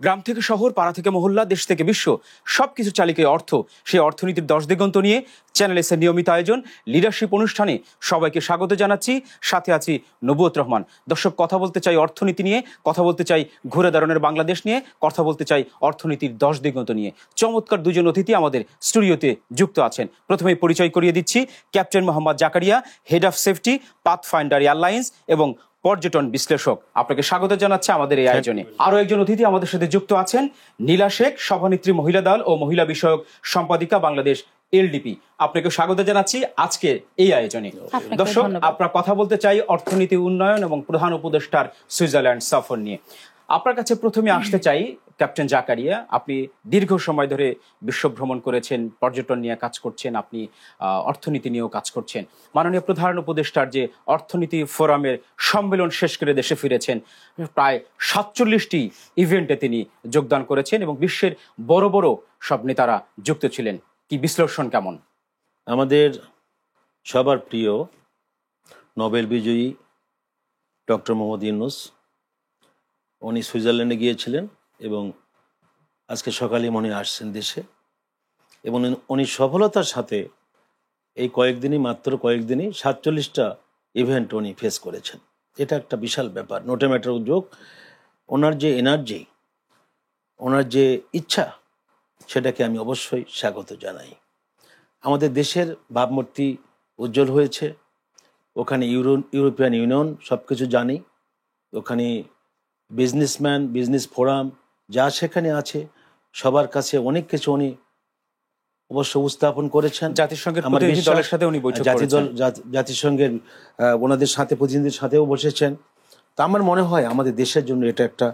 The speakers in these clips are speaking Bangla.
গ্রাম থেকে শহর, পাড়া থেকে মহল্লা, দেশ থেকে বিশ্ব, সবকিছু চালিকে অর্থ। সেই অর্থনীতির 10 দিগন্ত নিয়ে চ্যানেল এস এর নিয়মিত আয়োজন লিডারশিপ অনুষ্ঠানে সবাইকে স্বাগত জানাচ্ছি। সাথে আছি নবুয়ত রহমান। দর্শক, কথা বলতে চাই অর্থনীতি নিয়ে, কথা বলতে চাই ঘুরে দাঁড়ানোর বাংলাদেশ নিয়ে, কথা বলতে চাই অর্থনীতির 10 দিগন্ত নিয়ে। চমৎকার দুজন অতিথি আমাদের স্টুডিওতে যুক্ত আছেন। প্রথমেই পরিচয় করিয়ে দিচ্ছি captain Mohammad Zakaria, head of safety, pathfinder airlines এবং পর্যটন বিশ্লেষক। আপনাকে স্বাগত জানাচ্ছে আমাদের এই আয়োজনে। আরো একজন অতিথি আমাদের সাথে যুক্ত আছেন, নীলা শেখ, সভানেত্রী, মহিলা দল ও মহিলা বিষয়ক সম্পাদিকা, বাংলাদেশ এলডিপি। আপনাকে স্বাগত জানাচ্ছি আজকে এই আয়োজনে। দর্শক, আপনারা কথা বলতে চাই অর্থনীতি উন্নয়ন এবং প্রধান উপদেষ্টার সুইজারল্যান্ড সফর নিয়ে। আপনার কাছে প্রথমে আসতে চাই ক্যাপ্টেন জাকারিয়া, আপনি দীর্ঘ সময় ধরে বিশ্ব ভ্রমণ করেছেন, পর্যটন নিয়ে কাজ করছেন, আপনি অর্থনীতি নিয়েও কাজ করছেন। মাননীয় প্রধান উপদেষ্টার যে অর্থনীতি ফোরামের সম্মেলন শেষ করে দেশে ফিরেছেন, প্রায় 47টি ইভেন্টে তিনি যোগদান করেছেন এবং বিশ্বের বড় বড় সব নেতারা যুক্ত ছিলেন। কি বিশ্লেষণ কেমন? আমাদের সবার প্রিয় নোবেল বিজয়ী ডক্টর মোহাম্মদ ইউনূস, উনি সুইজারল্যান্ডে গিয়েছিলেন এবং আজকে সকালে মনে আসছেন দেশে, এবং উনি সফলতার সাথে এই মাত্র কয়েকদিনই 47টা ইভেন্ট উনি ফেস করেছেন। এটা একটা বিশাল ব্যাপার, নোট এ ম্যাটার উদ্যোগ। ওনার যে এনার্জি, ওনার যে ইচ্ছা, সেটাকে আমি অবশ্যই স্বাগত জানাই। আমাদের দেশের ভাবমূর্তি উজ্জ্বল হয়েছে। ওখানে ইউরোপিয়ান ইউনিয়ন সব কিছু জানি, ওখানে বিজনেসম্যান, বিজনেস ফোরাম যা সেখানে আছে, সবার কাছে অনেক কিছু উনি অবশ্য উপস্থাপন করেছেন। জাতিসংঘের প্রতিনিধি দলের সাথে উনি বৈঠক করেছেন, জাতিসংঘের ওনাদের সাথে প্রতিনিধিদের সাথেও বসেছেন। তা আমার মনে হয় আমাদের দেশের জন্য এটা একটা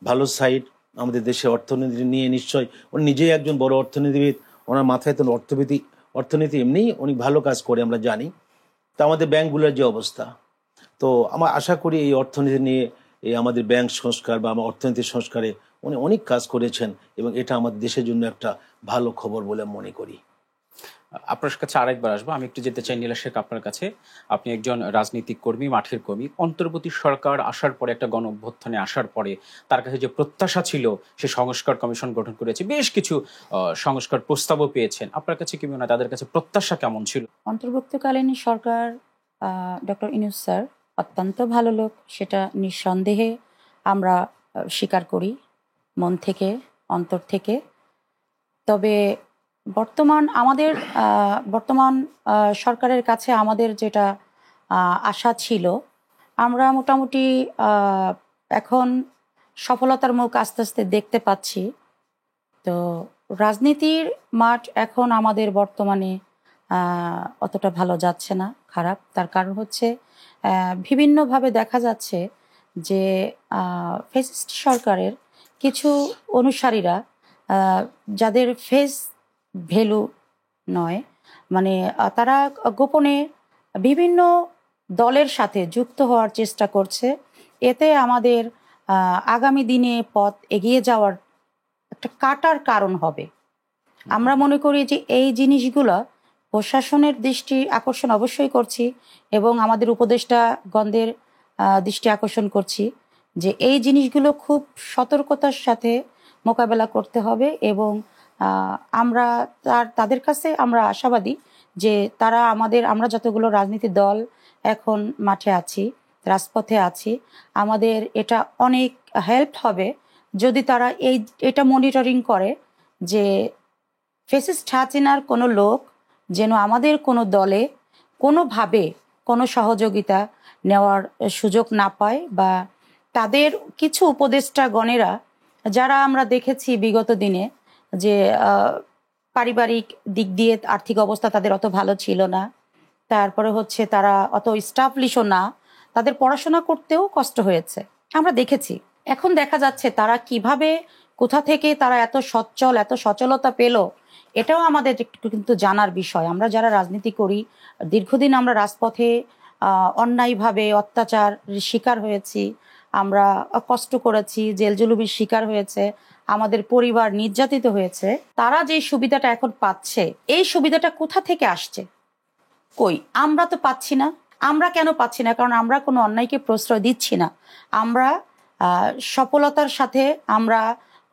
ভালো সাইড। আমাদের দেশে অর্থনীতি নিয়ে নিশ্চয় উনি নিজেই একজন বড় অর্থনীতিবিদ, ওনার মাথায় তো অর্থনীতি এমনিই অনেক ভালো কাজ করে আমরা জানি। তা আমাদের ব্যাংকগুলোর যে অবস্থা, তো আমার আশা করি এই অর্থনীতি নিয়ে, এই আমাদের ব্যাংক সংস্কার বা আমার অর্থনীতির সংস্কারে উনি অনেক কাজ করেছেন এবং এটা আমাদের দেশের জন্য একটা ভালো খবর বলে মনে করি। আপনার কাছে আরেকবার আসবো, আমি একটু যেতে চাই নীলা শেখ আপনার কাছে। আপনি একজন রাজনৈতিক কর্মী, মাঠের কর্মী। অন্তর্বর্তী সরকার আসার পরে, একটা গণ অভ্যুত্থানে আসার পরে তার কাছে যে প্রত্যাশা ছিল, সে সংস্কার কমিশন গঠন করেছে, বেশ কিছু সংস্কার প্রস্তাবও পেয়েছেন। আপনার কাছে কি মনে হয় তাদের কাছে প্রত্যাশা কেমন ছিল? অন্তর্বর্তীকালীন সরকার, ডক্টর ইউনূস স্যার অত্যন্ত ভালো লোক, সেটা নিঃসন্দেহে আমরা স্বীকার করি মন থেকে, অন্তর থেকে। তবে বর্তমান সরকারের কাছে আমাদের যেটা আশা ছিল, আমরা মোটামুটি এখন সফলতার মুখ আস্তে আস্তে দেখতে পাচ্ছি। তো রাজনীতির মাঠ এখন আমাদের বর্তমানে অতটা ভালো যাচ্ছে না, খারাপ। তার কারণ হচ্ছে বিভিন্নভাবে দেখা যাচ্ছে যে ফ্যাসিস্ট সরকারের কিছু অনুসারীরা, যাদের ফেস ভ্যালু নয়, মানে তারা গোপনে বিভিন্ন দলের সাথে যুক্ত হওয়ার চেষ্টা করছে। এতে আমাদের আগামী দিনে পথ এগিয়ে যাওয়ার একটা কাটার কারণ হবে। আমরা মনে করি যে এই জিনিসগুলো প্রশাসনের দৃষ্টি আকর্ষণ অবশ্যই করছি এবং আমাদের উপদেষ্টাগণদের দৃষ্টি আকর্ষণ করছি যে এই জিনিসগুলো খুব সতর্কতার সাথে মোকাবেলা করতে হবে এবং আমরা তাদের কাছে আমরা আশাবাদী যে তারা আমরা যতগুলো রাজনীতির দল এখন মাঠে আছি, রাজপথে আছি, আমাদের এটা অনেক হেল্প হবে যদি তারা এটা মনিটরিং করে যে ফ্যাসিস্ট হাসিনার কোনো লোক যেন আমাদের কোনো দলে কোনোভাবে কোনো সহযোগিতা নেওয়ার সুযোগ না পায়, বা তাদের কিছু উপদেষ্টাগণেরা, যারা আমরা দেখেছি বিগত দিনে যে পারিবারিক দিক দিয়ে আর্থিক অবস্থা তাদের অত ভালো ছিল না, তারপরে হচ্ছে তারা অত স্টাবলিশও না, তাদের পড়াশোনা করতেও কষ্ট হয়েছে আমরা দেখেছি। এখন দেখা যাচ্ছে তারা কিভাবে, কোথা থেকে তারা এত সচ্ছল, এত সচলতা পেল, এটাও আমাদের একটু কিন্তু জানার বিষয়। আমরা যারা রাজনীতি করি, দীর্ঘদিন আমরা রাজপথে অন্যায়ভাবে অত্যাচার শিকার হয়েছি, আমরা কষ্ট করেছি, জেল জুলুমের শিকার হয়েছে, আমাদের পরিবার নির্যাতিত হয়েছে। তারা যে সুবিধাটা এখন পাচ্ছে, এই সুবিধাটা কোথা থেকে আসছে? কই, আমরা তো পাচ্ছি না। আমরা কেন পাচ্ছি না? কারণ আমরা কোনো অন্যায়কে প্রশ্রয় দিচ্ছি না। আমরা সফলতার সাথে আমরা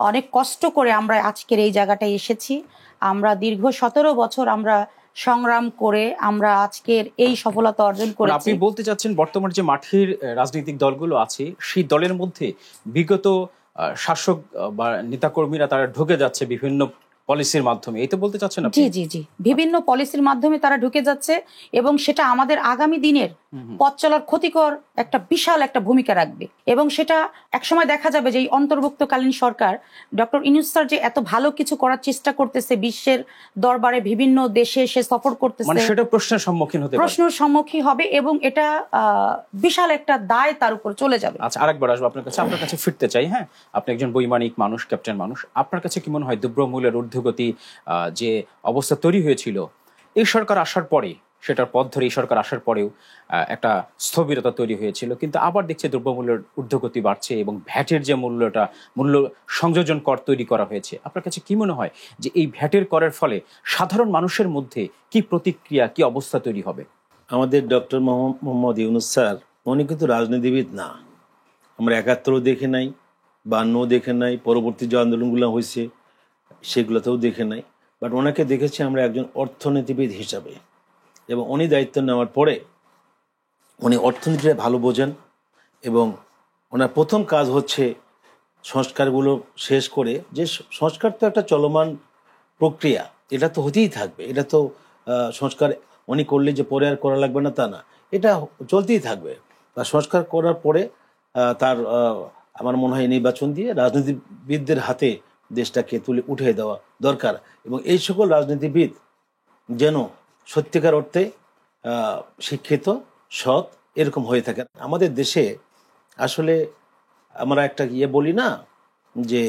অনেক কষ্ট করে আমরা আজকের এই জায়গাটায় এসেছি। আমরা দীর্ঘ 17 বছর আমরা সংগ্রাম করে আমরা আজকের এই সফলতা অর্জন মানে করেছি। আপনি বলতে চাচ্ছেন বর্তমান যে মাঠের রাজনৈতিক দলগুলো আছে সেই দলের মধ্যে বিগত শাসক বা নেতাকর্মীরা তারা ঢুকে যাচ্ছে বিভিন্ন পলিসির মাধ্যমে, এই তো বলতে চাচ্ছেন আপনি? জি জি জি, বিভিন্ন পলিসির মাধ্যমে তারা ঢুকে যাচ্ছে এবং সেটা আমাদের আগামী দিনের পথ চলার ক্ষতিকর একটা বিশাল একটা ভূমিকা রাখবে। এবং সেটা একসময় দেখা যাবে যে এই অন্তর্ভুক্তকালীন সরকার ডক্টর ইউনূস স্যার যে এত ভালো কিছু করার চেষ্টা করতেছে, বিশ্বের দরবারে বিভিন্ন দেশে সে সফর মানে করতেছে, সেটা প্রশ্নের সম্মুখীন হতে পারে। প্রশ্নের সম্মুখীন হবে এবং এটা বিশাল একটা দায় তার উপর চলে যাবে। আচ্ছা, আরেকবার আসবো আপনার কাছে ফিরতে চাই। হ্যাঁ, আপনি একজন বৈমানিক মানুষ, ক্যাপ্টেন মানুষ, আপনার কাছে কি মনে হয় দ্রব্যমূল্যের ঊর্ধ্বগতি যে অবস্থা তৈরি হয়েছিল এই সরকার আসার পরে, সেটার পথ ধরে এই সরকার আসার পরেও একটা স্থবিরতা তৈরি হয়েছিল, কিন্তু আবার দেখছে দ্রব্যমূল্যের ঊর্ধ্বগতি বাড়ছে এবং ভ্যাটের যে মূল্য সংযোজন কর তৈরি করা হয়েছে, আপনার কাছে কি মনে হয় যে এই ভ্যাটের করের ফলে সাধারণ মানুষের মধ্যে কি প্রতিক্রিয়া, কি অবস্থা তৈরি হবে? আমাদের ডক্টর মোহাম্মদ ইউনূস স্যার উনি কিন্তু রাজনীতিবিদ না। আমরা ৭১-ও দেখে নাই, ৫২-ও দেখে নাই, পরবর্তী যে আন্দোলনগুলো হয়েছে সেগুলোতেও দেখে নাই, বাট ওনাকে দেখেছি আমরা একজন অর্থনীতিবিদ হিসাবে। এবং উনি দায়িত্ব নেওয়ার পরে উনি অর্থনীতিটা ভালো বোঝেন এবং ওনার প্রথম কাজ হচ্ছে সংস্কারগুলো শেষ করে, যে সংস্কার তো একটা চলমান প্রক্রিয়া, এটা তো হতেই থাকবে, এটা তো সংস্কার উনি করলে যে পরে আর করা লাগবে না তা না, এটা চলতেই থাকবে। তা সংস্কার করার পরে তার আমার মনে হয় নির্বাচন দিয়ে রাজনীতিবিদদের হাতে দেশটাকে উঠিয়ে দেওয়া দরকার এবং এই সকল রাজনীতিবিদ যেন সত্যিকার অর্থে শিক্ষিত, সৎ এরকম হয়ে থাকে। আমাদের দেশে আসলে আমরা একটা বলি না যে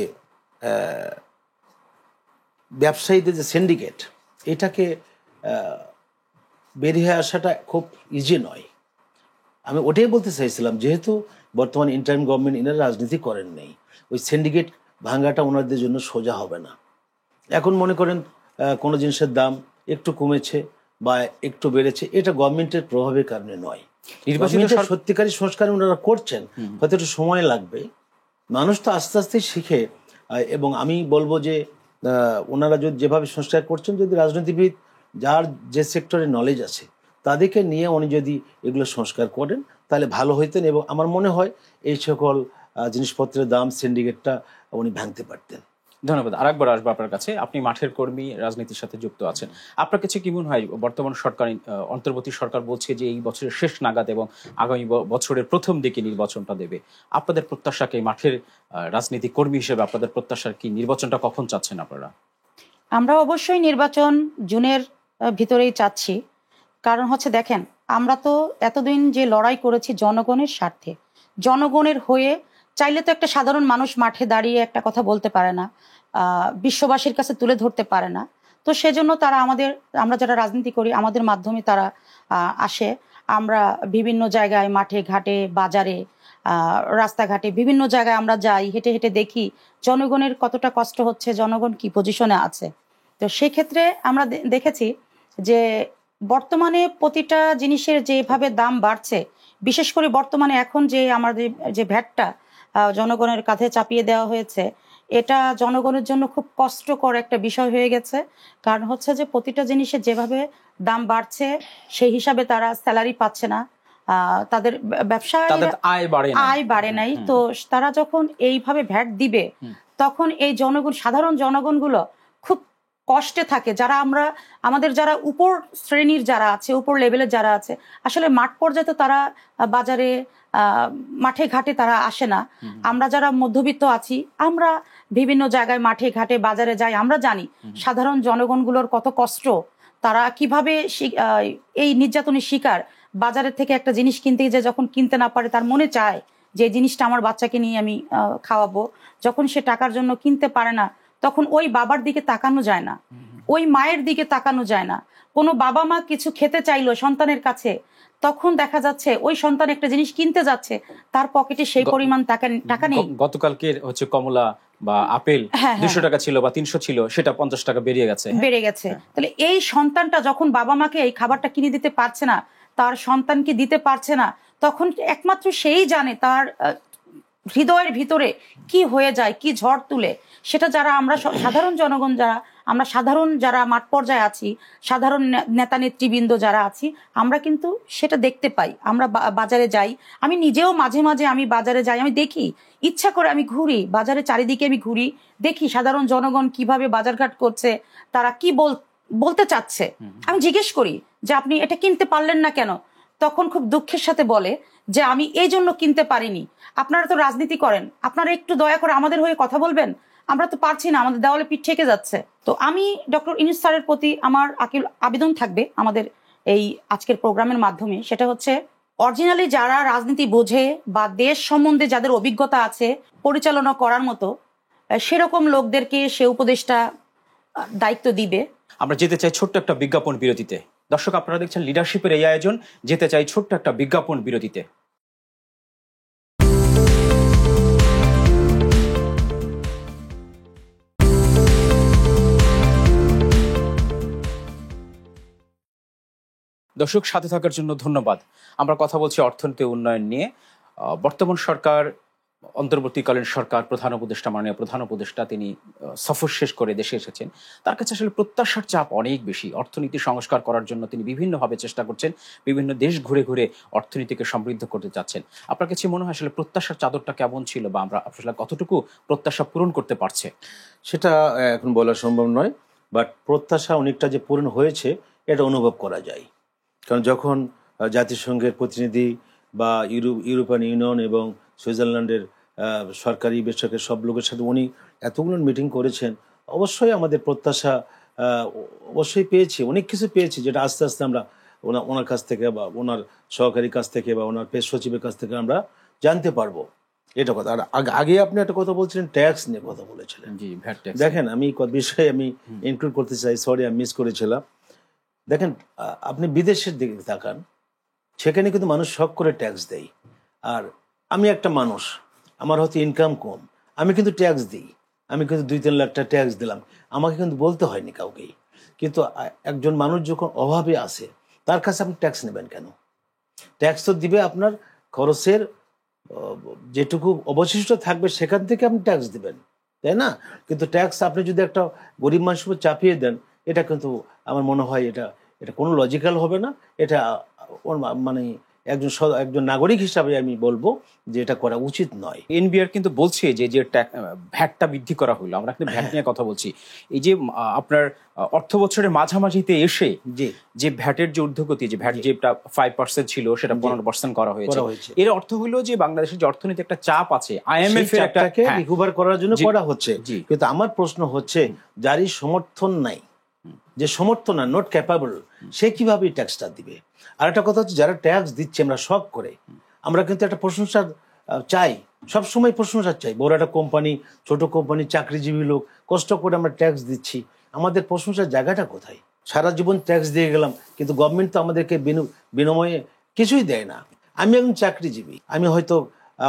ব্যবসায়ীদের যে সিন্ডিকেট, এটাকে বেরিয়ে আসাটা খুব ইজি নয়। আমি ওটাই বলতে চাইছিলাম, যেহেতু বর্তমান ইন্টারিম গভর্নমেন্ট এনারা রাজনীতি করেন নেই, ওই সিন্ডিকেট ভাঙাটা ওনাদের জন্য সোজা হবে না। এখন মনে করেন কোনো জিনিসের দাম একটু কমেছে বা একটু বেড়েছে, এটা গভর্নমেন্টের প্রভাবের কারণে নয়, সত্যিকারী সংস্কার ওনারা করছেন, হয়তো একটু সময় লাগবে। মানুষ তো আস্তে আস্তে শিখে। এবং আমি বলবো যে ওনারা যদি যেভাবে সংস্কার করছেন, যদি রাজনীতিবিদ যার যে সেক্টরে নলেজ আছে তাদেরকে নিয়ে উনি যদি এগুলো সংস্কার করেন তাহলে ভালো হইতেন এবং আমার মনে হয় এই সকল জিনিসপত্রের দাম সিন্ডিকেটটা উনি ভাঙতে পারতেন। ধন্যবাদ। আরেকবার আসবো আপনার কাছে। আপনি মাঠের কর্মী, রাজনীতির সাথে যুক্ত আছেন, আপনার কাছে কি মনে হয় বর্তমান সরকার, অন্তর্বর্তী সরকার বলছে যে এই বছরের শেষ নাগাদ এবং আগামী বছরের প্রথম দিকে নির্বাচনটা দেবে, আপনাদের প্রত্যাশাকে, মাঠের রাজনীতি কর্মী হিসেবে আপনাদের প্রত্যাশার কি, নির্বাচনটা কখন চাচ্ছেন আপনারা? আমরা অবশ্যই নির্বাচন জুনের ভিতরেই চাচ্ছি। কারণ হচ্ছে দেখেন, আমরা তো এতদিন যে লড়াই করেছি জনগণের স্বার্থে, জনগণের হয়ে, চাইলে তো একটা সাধারণ মানুষ মাঠে দাঁড়িয়ে একটা কথা বলতে পারে না, বিশ্ববাসীর কাছে তুলে ধরতে পারে না। তো সেজন্য তারা আমরা যারা রাজনীতি করি আমাদের মাধ্যমে তারা আসে। আমরা বিভিন্ন জায়গায়, মাঠে ঘাটে, বাজারে, রাস্তাঘাটে, বিভিন্ন জায়গায় আমরা যাই, হেঁটে হেঁটে দেখি জনগণের কতটা কষ্ট হচ্ছে, জনগণ কি পজিশনে আছে। তো সেক্ষেত্রে আমরা দেখেছি যে বর্তমানে প্রতিটা জিনিসের যেভাবে দাম বাড়ছে, বিশেষ করে বর্তমানে এখন যে আমাদের যে ভ্যাটটা জনগণের কাঁধে চাপিয়ে দেওয়া হয়েছে, এটা জনগণের জন্য খুব কষ্টকর একটা বিষয় হয়ে গেছে। কারণ হচ্ছে যে প্রতিটা জিনিসের যেভাবে দাম বাড়ছে সেই হিসাবে তারা স্যালারি পাচ্ছে না, তাদের ব্যবসায় আয় বাড়ে নাই। তো তারা যখন এইভাবে ভ্যাট দিবে তখন এই সাধারণ জনগণগুলো খুব কষ্টে থাকে। আমাদের যারা উপর শ্রেণীর যারা আছে, উপর লেভেলের যারা আছে, আসলে মাঠ পর্যায়ে তো তারা বাজারে, মাঠে ঘাটে তারা আসে না। আমরা যারা মধ্যবিত্ত আছি, আমরা বিভিন্ন জায়গায় মাঠে ঘাটে বাজারে যাই, আমরা জানি সাধারণ জনগণগুলোর কত কষ্ট, তারা কিভাবে এই নির্যাতনের শিকার। বাজারের থেকে একটা জিনিস কিনতে যে যখন কিনতে না পারে, তার মনে চায় যে জিনিসটা আমার বাচ্চাকে নিয়ে আমি খাওয়াবো, যখন সে টাকার জন্য কিনতে পারে না তখন ওই বাবার দিকে তাকানো যায় না, ওই মায়ের দিকে তাকানো যায় না। কোনো বাবা মা কিছু খেতে চাইলো সন্তানের কাছে, তখন দেখা যাচ্ছে ওই সন্তান একটা জিনিস কিনতে যাচ্ছে, তার পকেটে সেই পরিমাণ টাকা নেই। গতকালকে হচ্ছে কমলা বা আপেল 200 টাকা ছিল বা 300 ছিল, সেটা 50 টাকা বেড়ে গেছে। তাহলে এই সন্তানটা যখন বাবা মাকে এই খাবারটা কিনে দিতে পারছে না, তার সন্তানকে দিতে পারছে না, তখন একমাত্র সেই জানে তার হৃদয়ের ভিতরে কি হয়ে যায়, কি ঝড় তুলে, সেটা যারা আমরা সাধারণ জনগণ, আমরা সাধারণ যারা মাঠ পর্যায়ে আছি, সাধারণ নেতা নেতৃবৃন্দ যারা আছি, আমরা কিন্তু সেটা দেখতে পাই। আমরা বাজারে যাই, আমি নিজেও মাঝে মাঝে আমি বাজারে যাই, আমি দেখি, ইচ্ছা করে আমি ঘুরি বাজারে, চারিদিকে আমি ঘুরি, দেখি সাধারণ জনগণ কিভাবে বাজারঘাট করছে, তারা কি বলতে চাচ্ছে। আমি জিজ্ঞেস করি যে আপনি এটা কিনতে পারলেন না কেন? তখন খুব দুঃখের সাথে বলে যে আমি এই জন্য কিনতে পারিনি, আপনারা তো রাজনীতি করেন, আপনারা একটু দয়া করে আমাদের হয়ে কথা বলবেন, আমরা তো পারছি না, আমাদের দেওয়ালে পিঠ ঠেকে যাচ্ছে। তো আমি ডক্টর ইউনূস স্যারের প্রতি আমার আবেদন থাকবে আমাদের এই আজকের প্রোগ্রামের মাধ্যমে, সেটা হচ্ছে অরিজিনালি যারা রাজনীতি বোঝে বা দেশ সম্বন্ধে যাদের অভিজ্ঞতা আছে পরিচালনা করার মতো, সেরকম লোকদেরকে সে উপদেশটা দায়িত্ব দিবে। আমরা যেতে চাই ছোট্ট একটা বিজ্ঞাপন বিরতিতে। দর্শক, আপনারা দেখছেন লিডারশিপের এই আয়োজন। যেতে চাই ছোট্ট একটা বিজ্ঞাপন বিরতিতে। দর্শক, সাথে থাকার জন্য ধন্যবাদ। আমরা কথা বলছি অর্থনীতি উন্নয়ন নিয়ে। বর্তমান সরকার, অন্তর্বর্তীকালীন সরকার, প্রধান উপদেষ্টা, মাননীয় প্রধান উপদেষ্টা, তিনি সফর শেষ করে দেশে এসেছেন। তার কাছে আসলে প্রত্যাশার চাপ অনেক বেশি। অর্থনীতি সংস্কার করার জন্য তিনি বিভিন্নভাবে চেষ্টা করছেন, বিভিন্ন দেশ ঘুরে ঘুরে অর্থনীতিকে সমৃদ্ধ করতে চাচ্ছেন। আপনার কাছে মনে হয় আসলে প্রত্যাশার চাদরটা কেমন ছিল, বা আমরা আসলে কতটুকু প্রত্যাশা পূরণ করতে পারছে? সেটা এখন বলা সম্ভব নয়, বাট প্রত্যাশা অনেকটা যে পূরণ হয়েছে এটা অনুভব করা যায়। কারণ যখন জাতিসংঘের প্রতিনিধি বা ইউরোপিয়ান ইউনিয়ন এবং সুইজারল্যান্ডের সরকারি বেসরকারি সব লোকের সাথে উনি এতগুলো মিটিং করেছেন, অবশ্যই আমাদের প্রত্যাশা অবশ্যই পেয়েছি, অনেক কিছু পেয়েছি, যেটা আস্তে আস্তে আমরা ওনার কাছ থেকে বা ওনার সহকারীর কাছ থেকে বা ওনার প্রেস সচিবের কাছ থেকে আমরা জানতে পারবো। এটা কথা। আর আগে আপনি একটা কথা বলছিলেন, ট্যাক্স নিয়ে কথা বলেছিলেন। জি, ভ্যাট ট্যাক্স। দেখেন, আমি বিষয়ে আমি ইনক্লুড করতে চাই, সরি আমি মিস করেছিলাম। দেখেন, আপনি বিদেশের দিকে তাকান, সেখানে কিন্তু মানুষ শখ করে ট্যাক্স দেয়। আর আমি একটা মানুষ, আমার হয়তো ইনকাম কম, আমি কিন্তু ট্যাক্স দিই, আমি কিন্তু 2-3 লাখ টাকা ট্যাক্স দিলাম, আমাকে কিন্তু বলতে হয়নি কাউকেই। কিন্তু একজন মানুষ যখন অভাবে আসে, তার কাছে আপনি ট্যাক্স নেবেন কেন? ট্যাক্স তো দিবে আপনার খরচের যেটুকু অবশিষ্ট থাকবে সেখান থেকে আপনি ট্যাক্স দিবেন, তাই না? কিন্তু ট্যাক্স আপনি যদি একটা গরিব মানুষের উপর চাপিয়ে দেন, এটা কিন্তু আমার মনে হয় এটা কোনো লজিক্যাল হবে না। এটা মানে একজন নাগরিক হিসাবে আমি বলবো যে এটা করা উচিত নয়। এনবিআর কিন্তু বলছে যে ভ্যাটটা বৃদ্ধি করা হলো। আমরা কিন্তু ভ্যাট নিয়ে কথা বলছি। এই যে আপনার অর্থ বছরের মাঝামাঝিতে এসে যে ভ্যাটের যে ঊর্ধ্বগতি, যে ভ্যাট যেটা 5% ছিল সেটা 15% করা হয়েছে। এর অর্থ হলো যে বাংলাদেশের যে অর্থনীতি একটা চাপ আছে, আইএমএফ এর একটাকে রিকভার করার জন্য করা হচ্ছে। কিন্তু আমার প্রশ্ন হচ্ছে, যারই সমর্থন নাই, যে সমর্থন না, নট ক্যাপাবল, সে কিভাবে ট্যাক্সটা দিবে? আর একটা কথা হচ্ছে, যারা ট্যাক্স দিচ্ছে আমরা শখ করে, আমরা কিন্তু একটা প্রশংসা চাই, সবসময় প্রশংসা চাই। বড় একটা কোম্পানি, ছোট কোম্পানি, চাকরিজীবী লোক, কষ্ট করে আমরা ট্যাক্স দিচ্ছি, আমাদের প্রশংসার জায়গাটা কোথায়? সারা জীবন ট্যাক্স দিয়ে গেলাম, কিন্তু গভর্নমেন্ট তো আমাদেরকে বিনিময়ে কিছুই দেয় না। আমি একজন চাকরিজীবী, আমি হয়তো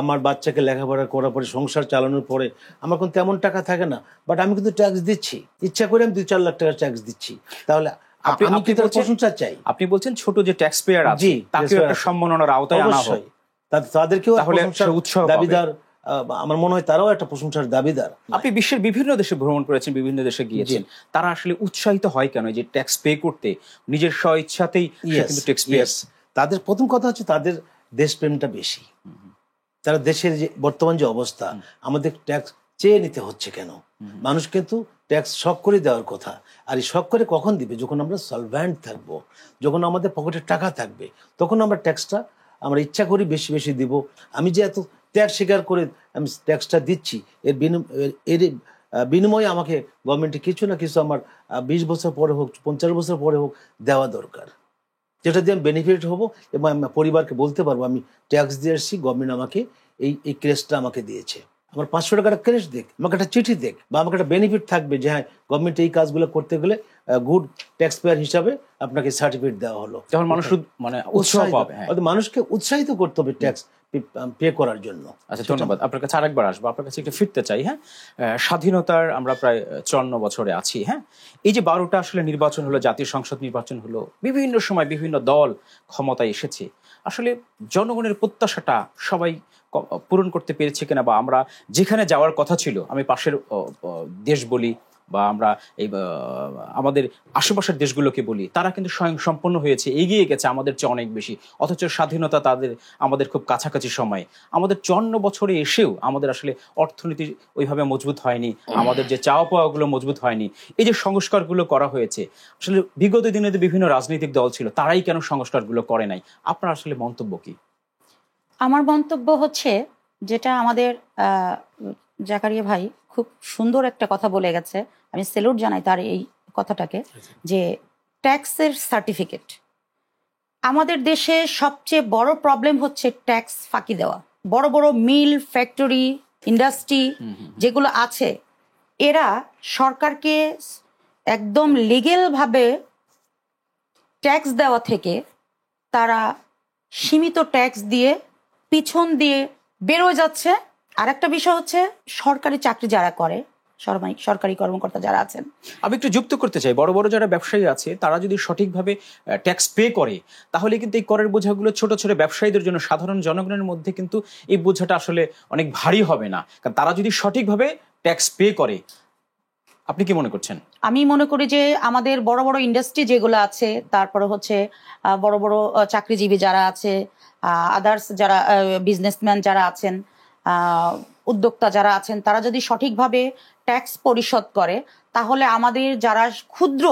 আমার বাচ্চাকে লেখাপড়া করার পরে, সংসার চালানোর পরে আমার কোনো তেমন টাকা থাকে না, বাট আমি কিন্তু ট্যাক্স দিচ্ছি, ইচ্ছা করে আমি 2-4 লাখ টাকা ট্যাক্স দিচ্ছি। তাহলে আমি কি তার প্রশংসা চাই? আপনি বলছেন ছোট যে ট্যাক্স পেয়ার আছে তাকে একটা সম্মাননার আওতায় আনা হয়, তাদেরকেও দাবিদার। আমার মনে হয় তারাও একটা প্রশংসার দাবিদার। আপনি বিশ্বের বিভিন্ন দেশে ভ্রমণ করেছেন, বিভিন্ন দেশে গিয়েছেন, তারা আসলে উৎসাহিত হয় কেন যে ট্যাক্স পে করতে? নিজের স্ব ইচ্ছাতেই কিন্তু ট্যাক্স পে। তাদের প্রথম কথা হচ্ছে তাদের দেশপ্রেমটা বেশি। তারা দেশের যে বর্তমান যে অবস্থা, আমাদের ট্যাক্স চেয়ে নিতে হচ্ছে কেন? মানুষ কিন্তু ট্যাক্স শখ করে দেওয়ার কথা। আর এই শখ করে কখন দিবে? যখন আমরা সলভেন্ট থাকবো, যখন আমাদের পকেটে টাকা থাকবে, তখন আমরা ট্যাক্সটা আমরা ইচ্ছা করি বেশি বেশি দিব। আমি যে এত ত্যাগ স্বীকার করে আমি ট্যাক্সটা দিচ্ছি, এর বিনিময়ে আমাকে গভর্নমেন্টে কিছু না কিছু আমার 20 বছর পরে হোক, 50 বছর পরে হোক দেওয়া দরকার, যেটা দিয়ে আমি বেনিফিট হবো এবং আমি পরিবারকে বলতে পারবো আমি ট্যাক্স দিয়ে আসছি, গভর্নমেন্ট আমাকে এই ক্রেসটা আমাকে দিয়েছে। আমার 500 টাকার ক্রেস দেখ, আমাকে একটা চিঠি দেখ, বা আমাকে একটা বেনিফিট থাকবে যে হ্যাঁ গভর্নমেন্ট এই কাজগুলো করতে গেলে গুড ট্যাক্স পেয়ার হিসাবে আপনাকে সার্টিফিকেট দেওয়া হলো। তখন মানুষ মানে উৎসাহ পাবে। মানুষকে উৎসাহিত করতে হবে ট্যাক্স পে করার জন্য। আচ্ছা, ধন্যবাদ। আপনার কাছে আরেকবার আসবো, আপনার কাছে একটু ফিরতে চাই। হ্যাঁ, স্বাধীনতার আমরা প্রায় 54 বছরে আছি। হ্যাঁ, এই যে 12টা আসলে নির্বাচন হলো, জাতীয় সংসদ নির্বাচন হলো, বিভিন্ন সময় বিভিন্ন দল ক্ষমতায় এসেছে, আসলে জনগণের প্রত্যাশাটা সবাই পূরণ করতে পেরেছে কিনা, বা আমরা যেখানে যাওয়ার কথা ছিল, আমি পাশের দেশ বলি বা আমরা এই আমাদের আশেপাশের দেশগুলোকে বলি, তারা কিন্তু স্বয়ং সম্পন্ন হয়েছে, এগিয়ে গেছে আমাদের চেয়ে অনেক বেশি। অথচ স্বাধীনতা আমাদের খুব কাছাকাছি সময়, আমাদের 54 বছরে এসেও আমাদের আসলে অর্থনীতি ওইভাবে মজবুত হয়নি, আমাদের যে চাওয়া পাওয়াগুলো মজবুত হয়নি। এই যে সংস্কারগুলো করা হয়েছে, আসলে বিগত দিনে যে বিভিন্ন রাজনৈতিক দল ছিল, তারাই কেন সংস্কারগুলো করে নাই? আপনার আসলে মন্তব্য কি? আমার মন্তব্য হচ্ছে, যেটা আমাদের জাকারিয়া ভাই খুব সুন্দর একটা কথা বলে গেছে, আমি সেলুট জানাই তার এই কথাটাকে, যে ট্যাক্সের সার্টিফিকেট। আমাদের দেশে সবচেয়ে বড় প্রবলেম হচ্ছে ট্যাক্স ফাঁকি দেওয়া। বড় বড় মিল, ফ্যাক্টরি, ইন্ডাস্ট্রি যেগুলো আছে, এরা সরকারকে একদম লিগেলভাবে ট্যাক্স দেওয়া থেকে তারা সীমিত ট্যাক্স দিয়ে পিছন দিয়ে বেরোয় যাচ্ছে। আর একটা বিষয় হচ্ছে, সরকারি চাকরি যারা করে, সরকারি কর্মকর্তা যারা আছেন, আমি একটু যুক্ত করতে চাই, বড় বড় যারা ব্যবসায়ী আছে তারা যদি সঠিকভাবে ট্যাক্স পে করে, তাহলে কিন্তু এই করের বোঝাগুলো ছোট ছোট ব্যবসায়ীদের জন্য, সাধারণ জনগণের মধ্যে কিন্তু এই বোঝাটা আসলে অনেক ভারী হবে না, কারণ তারা যদি সঠিকভাবে ট্যাক্স পে করে। আপনি কি মনে করছেন? আমি মনে করি যে আমাদের বড় বড় ইন্ডাস্ট্রি যেগুলো আছে, তারপরে হচ্ছে বড় বড় চাকরিজীবী যারা আছে, আদার্স যারা বিজনেসম্যান যারা আছেন, উদ্যোক্তা যারা আছেন, তারা যদি সঠিকভাবে ট্যাক্স পরিশোধ করে, তাহলে আমাদের যারা ক্ষুদ্র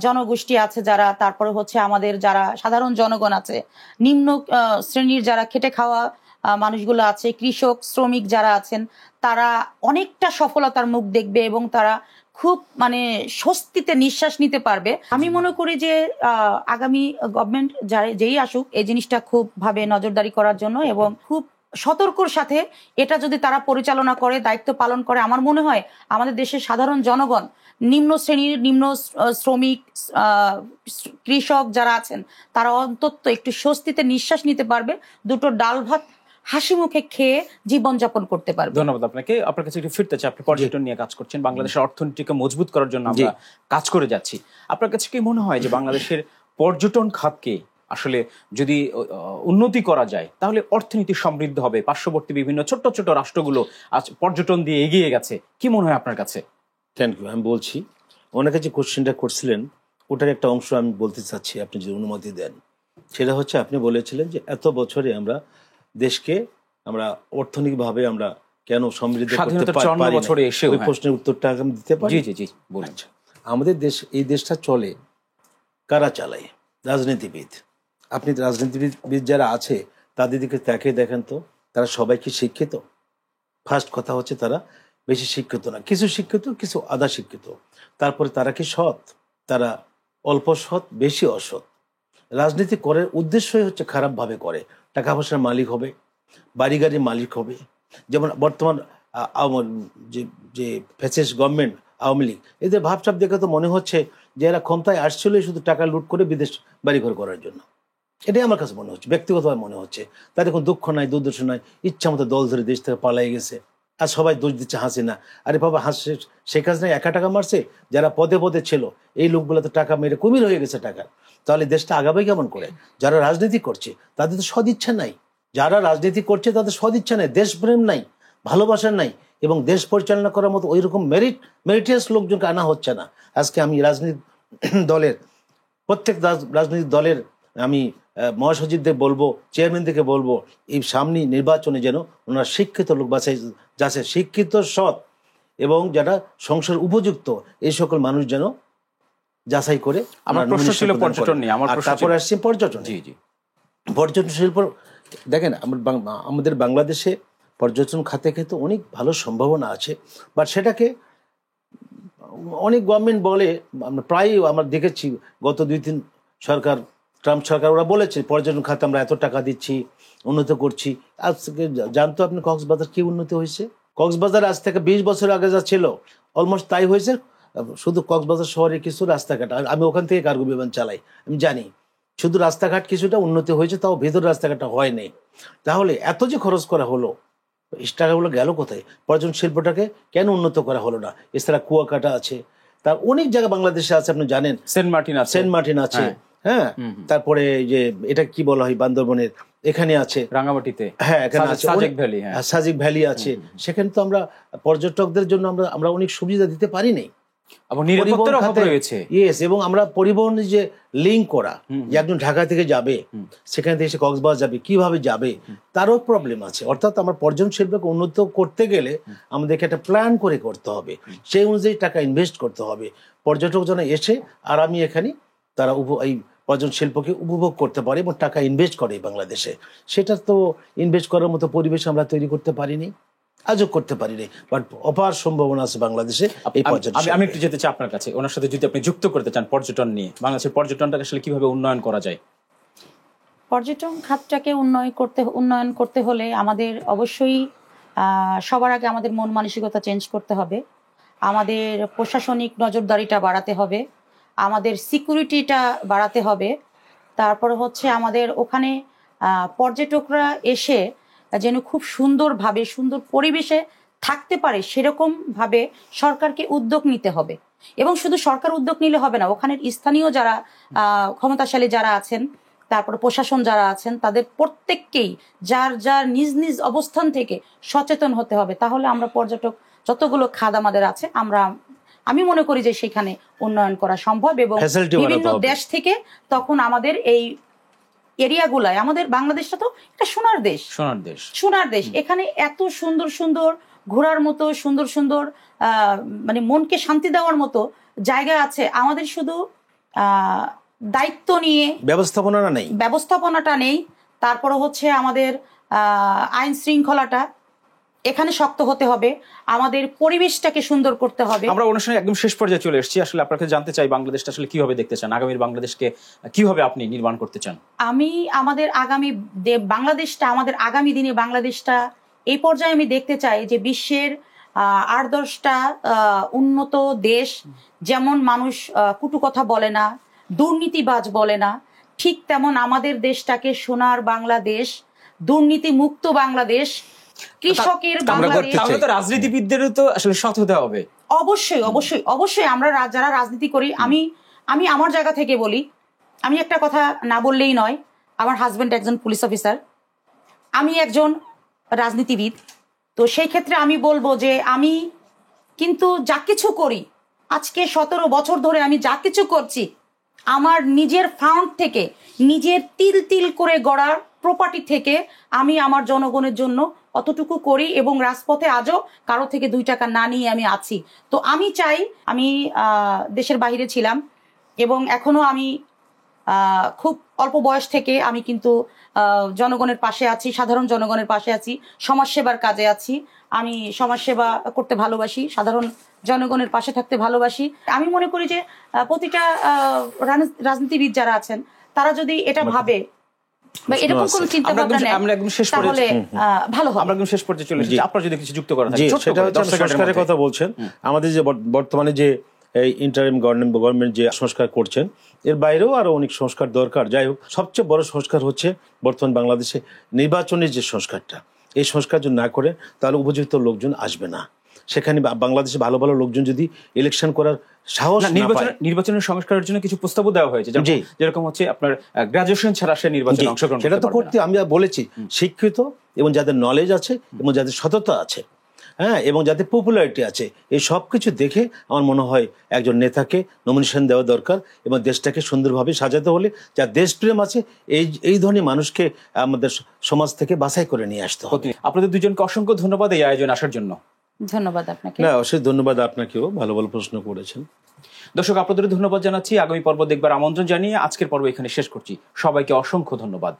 জনগোষ্ঠী আছে যারা, তারপরে হচ্ছে আমাদের যারা সাধারণ জনগণ আছে, নিম্ন শ্রেণীর যারা খেটে খাওয়া মানুষগুলো আছে, কৃষক শ্রমিক যারা আছেন, তারা অনেকটা সফলতার মুখ দেখবে এবং তারা খুব স্বস্তিতে নিঃশ্বাস নিতে পারবে। আমি মনে করি যে আগামী গভর্নমেন্ট যেই আসুক, এই জিনিসটা খুব ভাবে নজরদারি করার জন্য এবং খুব সতর্কর সাথে এটা যদি তারা পরিচালনা করে, দায়িত্ব পালন করে, আমার মনে হয় আমাদের দেশের সাধারণ জনগণ, নিম্ন শ্রেণীর নিম্ন শ্রমিক, কৃষক যারা আছেন, তারা অন্তত একটু স্বস্তিতে নিঃশ্বাস নিতে পারবে, দুটো ডাল ভাত হাসি মুখে খেয়ে জীবনযাপন করতে পারবে। ধন্যবাদ আপনাকে। আপনার কাছে একটু ফিরতে চাই, আপনি পর্যটন নিয়ে কাজ করছেন, বাংলাদেশের অর্থনীতিকে মজবুত করার জন্য আমরা কাজ করে যাচ্ছি। আপনার কাছে কি মনে হয় যে বাংলাদেশের পর্যটন খাতকে আসলে যদি উন্নতি করা যায়, তাহলে অর্থনীতি সমৃদ্ধ হবে? পার্শ্ববর্তী বিভিন্ন ছোট ছোট রাষ্ট্রগুলো আজ পর্যটন দিয়ে এগিয়ে গেছে, কি মনে হয় আপনার কাছে? Thank you. আমি বলছি, ওনাকে যে কোশ্চেনটা করছিলেন ওটার একটা অংশ আমি বলতে চাচ্ছি, আপনি যদি অনুমতি দেন। সেটা হচ্ছে, আপনি বলেছিলেন যে এত বছরে আমরা দেশকে আমরা অর্থনৈতিকভাবে আমরা কেন সমৃদ্ধ করতে পারি না, ওই প্রশ্নের উত্তরটা আমি দিতে পারি? জি জি জি, বলুন। আমাদের দেশ, এই দেশটা চলে কারা চালায়? রাজনীতিবিদ। আপনি রাজনীতিবিদ যারা আছে তাদের দিকে তাকিয়ে দেখেন তো, তারা সবাই কি শিক্ষিত? ফার্স্ট কথা হচ্ছে, তারা বেশি শিক্ষিত না, কিছু শিক্ষিত, কিছু আধা শিক্ষিত। তারপরে তারা কি সৎ? তারা অল্প সৎ, বেশি অসৎ। রাজনীতি করার উদ্দেশ্যই হচ্ছে খারাপভাবে করে, টাকা পয়সার মালিক হবে, বাড়ি গাড়ির মালিক হবে। যেমন বর্তমান যে ফ্যাসিস্ট গভর্নমেন্ট, আওয়ামী লীগ, এদের ভাবসাব দেখে তো মনে হচ্ছে যে এরা ক্ষমতায় আসছিল শুধু টাকা লুট করে বিদেশ বাড়িঘর করার জন্য। এটাই আমার কাছে মনে হচ্ছে, ব্যক্তিগতভাবে মনে হচ্ছে। তাদের কোনো দুঃখ নাই, দুর্দর্শ নাই, ইচ্ছা মতো দল ধরে দেশ থেকে পালাই গেছে। আর সবাই দোষ দিচ্ছে হাসিনা। আরে বাবা, শেখ হাসিনা একা টাকা মারছে? যারা পদে পদে ছিল, এই লোকগুলো তো টাকা মেরে কুমির হয়ে গেছে টাকা। তাহলে দেশটা আগাবে কেমন করে? যারা রাজনীতি করছে তাদের তো সদিচ্ছা নাই, যারা রাজনীতি করছে তাদের সদিচ্ছা নাই, দেশপ্রেম নাই, ভালোবাসা নাই, এবং দেশ পরিচালনা করার মতো ওই রকম মেরিটিয়াস লোকজনকে আনা হচ্ছে না। আজকে আমি রাজনীতি দলের, প্রত্যেক রাজনৈতিক দলের আমি মহাসচিবদের বলবো, চেয়ারম্যানদেরকে বলবো, এই সামনে নির্বাচনে যেন ওনারা শিক্ষিত লোক বাছাই, যাচ্ছে শিক্ষিত, সৎ এবং যারা সংসার উপযুক্ত, এই সকল মানুষ যেন যাচাই করে। আমার প্রশ্ন ছিল পর্যটন নিয়ে, তারপরে আসছে পর্যটন। জি জি, পর্যটন শিল্প দেখেন, আমাদের বাংলাদেশে পর্যটন খাতে কিন্তু অনেক ভালো সম্ভাবনা আছে, বাট সেটাকে অনেক গভর্নমেন্ট বলে, প্রায় আমরা দেখেছি গত 2-3 সরকার, ট্রাম্প সরকার, ওরা বলেছে পর্যটন খাতে আমরা এত টাকা দিচ্ছি, উন্নত করছি। আজকে জানতো আপনি কক্সবাজার কি উন্নতি হয়েছে? কক্সবাজার আজ থেকে 20 বছর আগে যা ছিল অলমোস্ট তাই হয়েছে। শুধু কক্সবাজার শহরে কিছু রাস্তাঘাট, আমি ওখান থেকে কার্গো বিমান চালাই, আমি জানি, শুধু রাস্তাঘাট কিছুটা উন্নতি হয়েছে, তাও ভেতর রাস্তাঘাটটা হয়নি। তাহলে এত যে খরচ করা হলো, টাকাগুলো গেল কোথায়? পর্যটন শিল্পটাকে কেন উন্নত করা হলো না? এছাড়া কুয়াকাটা আছে, তার অনেক জায়গা বাংলাদেশে আছে, আপনি জানেন, সেন্ট মার্টিন আছে, হ্যাঁ, তারপরে এই যে এটা কি বলা হয় বান্দরবনের এখানে আছে রাঙ্গামাটিতে, হ্যাঁ এখানে আছে সাজেক ভ্যালি, হ্যাঁ সাজেক ভ্যালি আছে, সেখানে তো আমরা পর্যটকদের জন্য আমরা অনেক সুবিধা দিতে পারি নাই। এবং নিরাপত্তার অভাব রয়েছে। ইয়েস, এবং আমরা পরিবহন যে লিঙ্ক করা, যে একজন ঢাকা থেকে যাবে সেখান থেকে এসে কক্সবাজার যাবে, কিভাবে যাবে তারও প্রবলেম আছে। অর্থাৎ আমরা পর্যটন শিল্পকে উন্নত করতে গেলে আমাদেরকে একটা প্ল্যান করে করতে হবে, সেই অনুযায়ী টাকা ইনভেস্ট করতে হবে। পর্যটক যেন এসে আরামে এখানে তারা এই পর্যটন শিল্পকে উপভোগ করতে পারে এবং টাকা ইনভেস্ট করে বাংলাদেশে। সেটা তো ইনভেস্ট করার মতো পরিবেশ আমরা তৈরি করতে পারিনি, আজও করতে পারিনি, বাট অপার সম্ভাবনা আছে বাংলাদেশে এই পর্যটন। আমি একটু যেতে চাই আপনার কাছে, ওনার সাথে যদি আপনি যুক্ত করতে চান পর্যটন নিয়ে, বাংলাদেশের পর্যটনটাকে আসলে কিভাবে উন্নয়ন করা যায়? পর্যটন খাতটাকে উন্নয়ন করতে হলে আমাদের অবশ্যই সবার আগে আমাদের মন মানসিকতা চেঞ্জ করতে হবে, আমাদের প্রশাসনিক নজরদারিটা বাড়াতে হবে, আমাদের সিকিউরিটিটা বাড়াতে হবে। তারপরে হচ্ছে আমাদের ওখানে পর্যটকরা এসে যেন খুব সুন্দরভাবে সুন্দর পরিবেশে থাকতে পারে সেরকমভাবে সরকারকে উদ্যোগ নিতে হবে। এবং শুধু সরকার উদ্যোগ নিলে হবে না, ওখানের স্থানীয় যারা ক্ষমতাশালী যারা আছেন, তারপরে প্রশাসন যারা আছেন, তাদের প্রত্যেককেই যার যার নিজ নিজ অবস্থান থেকে সচেতন হতে হবে। তাহলে আমরা পর্যটক যতগুলো খাত আমাদের আছে আমি মনে করি যে সেখানে উন্নয়ন করা সম্ভব। এবং বিভিন্ন দেশ থেকে তখন আমাদের এই এরিয়াগুলায়, আমাদের বাংলাদেশটা তো একটা সোনার দেশ, এখানে এত সুন্দর সুন্দর ঘোরার মতো সুন্দর সুন্দর মানে মনকে শান্তি দেওয়ার মতো জায়গা আছে। আমাদের শুধু দায়িত্ব নিয়ে ব্যবস্থাপনাটা নেই, তারপরে হচ্ছে আমাদের আইন শৃঙ্খলাটা এখানে শক্ত হতে হবে, আমাদের পরিবেশটাকে সুন্দর করতে হবে। আমরা অনুষ্ঠানে একদম শেষ পর্যায়ে চলে এসেছি। আসলে আপনাকে জানতে চাই, বাংলাদেশটা আসলে কিভাবে দেখতে চান, আগামীর বাংলাদেশকে কিভাবে আপনি নির্মাণ করতে চান? আমি আমাদের আগামী দিনে বাংলাদেশটা এই পর্যায়ে আমি দেখতে চাই যে বিশ্বের 8-10টা উন্নত দেশ, যেমন মানুষ কটু কথা বলে না, দুর্নীতিবাজ বলে না, ঠিক তেমন আমাদের দেশটাকে সোনার বাংলাদেশ, দুর্নীতি মুক্ত বাংলাদেশ, কৃষকের বাংলাদেশ। রাজনীতিবিদদেরও তো আসলে সৎ হতে হবে। অবশ্যই অবশ্যই অবশ্যই। আমরা যারা রাজনীতি করি, আমি আমার জায়গা থেকে বলি, আমি একটা কথা না বললেই নয়। আমার হাজবেন্ড একজন পুলিশ অফিসার, আমি একজন রাজনীতিবিদ। তো সেই ক্ষেত্রে আমি বলবো যে আমি কিন্তু যা কিছু করি, আজকে 17 বছর ধরে আমি যা কিছু করছি, আমার নিজের ফান্ড থেকে, নিজের তিল তিল করে গড়া প্রপার্টি থেকে আমি আমার জনগণের জন্য অতটুকু করি, এবং রাজপথে আজও কারো থেকে 2 টাকা না নিয়ে আমি আছি। তো আমি চাই, আমি দেশের বাইরে ছিলাম এবং এখনো আমি খুব অল্প বয়স থেকে আমি কিন্তু জনগণের পাশে আছি, সাধারণ জনগণের পাশে আছি, সমাজসেবার কাজে আছি। আমি সমাজসেবা করতে ভালোবাসি, সাধারণ জনগণের পাশে থাকতে ভালোবাসি। আমি মনে করি যে প্রতিটা রাজনীতিবিদ যারা আছেন তারা যদি এটা ভাবে বা এরকম কোন চিন্তা ভাবনা নেয়, তাহলে ভালো হবে। আমরা একদম শেষ পর্যায়ে চলে এসেছি। আপনারা যদি কিছু যুক্ত করা থাকে। সেটা হচ্ছে সংস্কারের কথা বলছেন। আমাদের যে বর্তমানে যে এই ইন্টারিম গভর্নমেন্ট যে সংস্কার করছেন, এর বাইরেও আরো অনেক সংস্কার দরকার। যাই হোক, সবচেয়ে বড় সংস্কার হচ্ছে বর্তমান বাংলাদেশে নির্বাচনের যে সংস্কারটা। এই সংস্কার যদি না করে তাহলে উপযুক্ত লোকজন আসবে না। সেখানে বাংলাদেশে ভালো ভালো লোকজন যদি ইলেকশন করার সাহস না পায়। নির্বাচনের সংস্কারের জন্য কিছু প্রস্তাবও দেওয়া হয়েছে, যেরকম হচ্ছে আপনার গ্রাজুয়েশন ছাড়া সে নির্বাচনে অংশগ্রহণ সেটা তো করতে আমি বলেছি, শিক্ষিত এবং যাদের নলেজ আছে এবং যাদের সততা আছে, হ্যাঁ, এবং যাদের পপুলারিটি আছে, এই সব কিছু দেখে আমার মনে হয় একজন নেতাকে নমিনেশন দেওয়া দরকার। এবং দেশটাকে সুন্দরভাবে সাজাতে হলে যা দেশপ্রেম আছে, এই ধরনের মানুষকে আমাদের সমাজ থেকে বাছাই করে নিয়ে আসতে হবে। আপনাদের দুজনকে অসংখ্য ধন্যবাদ এই আয়োজনে আসার জন্য। ধন্যবাদ আপনাকে। না, অবশ্যই ধন্যবাদ আপনাকেও, ভালো ভালো প্রশ্ন করেছেন। দর্শক, আপনাদের ধন্যবাদ জানাচ্ছি। আগামী পর্ব দেখবার আমন্ত্রণ জানিয়ে আজকের পর্ব এখানে শেষ করছি। সবাইকে অসংখ্য ধন্যবাদ।